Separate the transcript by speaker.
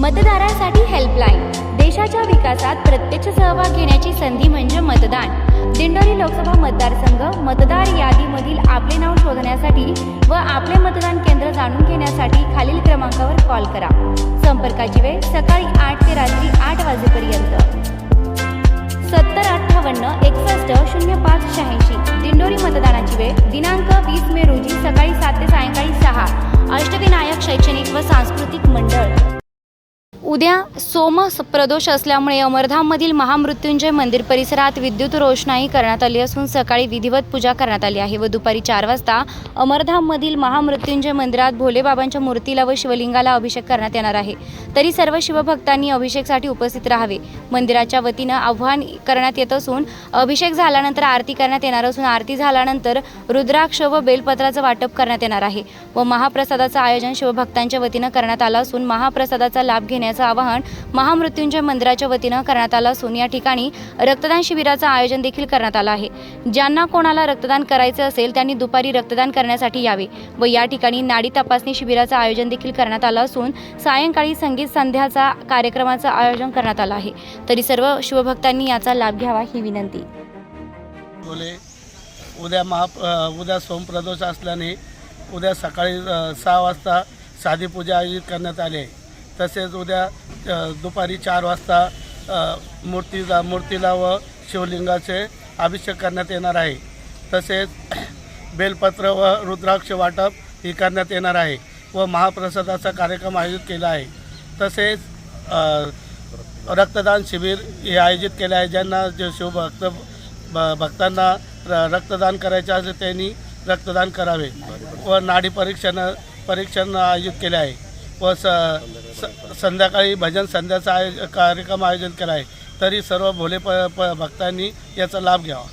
Speaker 1: मतदारांसाठी हेल्पलाईन। देशाच्या विकासात प्रत्यक्ष सहभाग घेण्याची संधी म्हणजे मतदान। दिंडोरी लोकसभा मतदारसंघ मतदार यादीमधील आपले नाव शोधण्यासाठी व आपले मतदान केंद्र जाणून घेण्यासाठी खालील क्रमांकावर कॉल करा। संपर्काची वेळ सकाळी 8 ते रात्री 8 वाजेपर्यंत। 7058610586। दिंडोरी मतदानाची वेळ दिनांक 20 मे रोजी सकाळी 7 ते सायंकाळी 6। अष्टविनायक शैक्षणिक व सांस्कृतिक मंडळ। उद्या सोम प्रदोष असल्यामुळे अमरधाममधील महामृत्युंजय मंदिर परिसरात विद्युत रोषणाई करण्यात आली असून सकाळी विधिवत पूजा करण्यात आली आहे व दुपारी 4 वाजता अमरधाममधील महामृत्युंजय मंदिरात भोलेबाबांच्या मूर्तीला व शिवलिंगाला अभिषेक करण्यात येणार आहे। तरी सर्व शिवभक्तांनी अभिषेकसाठी उपस्थित राहावे। मंदिराच्या वतीनं आवाहन करण्यात येत असून अभिषेक झाल्यानंतर आरती करण्यात येणार असून आरती झाल्यानंतर रुद्राक्ष व बेलपत्राचं वाटप करण्यात येणार आहे व महाप्रसादाचं आयोजन शिवभक्तांच्या वतीनं करण्यात आलं असून महाप्रसादाचा लाभ घेण्याचं आवाहन महामृत्युंजय मंदिराच्या वतीनं करण्यात आलं असून या ठिकाणी रक्तदान शिबिराचं आयोजन देखील करण्यात आलं आहे। ज्यांना कोणाला रक्तदान करायचे असेल त्यांनी दुपारी रक्तदान करण्यासाठी यावे व या ठिकाणी नाडी तपासणी शिबिराचं आयोजन देखील करण्यात आलं असून सायंकाळी संगीत संध्याचा कार्यक्रमाचं आयोजन करण्यात आलं आहे। तरी सर्व शिवभक्तांनी याचा लाभ घ्यावा ही विनंती।
Speaker 2: उद्या सोमप्रदोष असल्याने उद्या सकाळी 6 वाजता साधी पूजा आयोजित करण्यात आली आहे। तसेच उद्या दुपारी 4 वाजता मूर्तीला व शिवलिंगाचे अभिषेक करण्यात येणार आहे। तसेच बेलपत्र व रुद्राक्ष वाटप ही करण्यात येणार आहे व महाप्रसादाचा कार्यक्रम आयोजित केला आहे। तसेच रक्तदान शिबिर हे आयोजित केले आहे। ज्यांना जे भक्तांना रक्तदान करायचे असेल त्यांनी रक्तदान करावे व नाडी परीक्षण आयोजित केले आहे व संध्याकाळी भजन संध्याचा कार्यक्रम आयोजन केला आहे। तरी सर्व भोले भक्तांनी याचा लाभ घ्यावा।